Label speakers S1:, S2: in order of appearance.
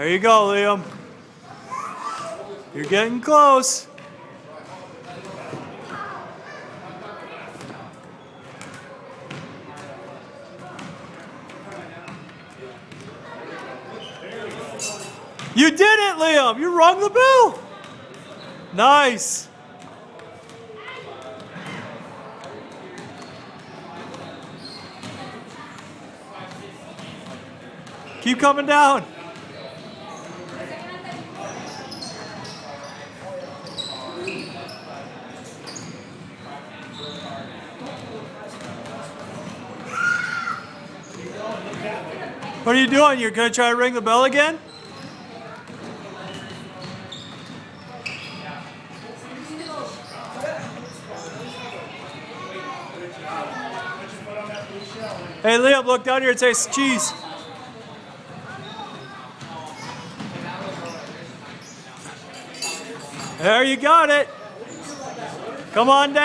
S1: There you go, Liam. You're getting close. You did it, Liam. You rung the bell. Nice. Keep coming down. What are you doing? You're going to try to ring the bell again? Hey, Liam, look down here and say cheese. There you got it. Come on down.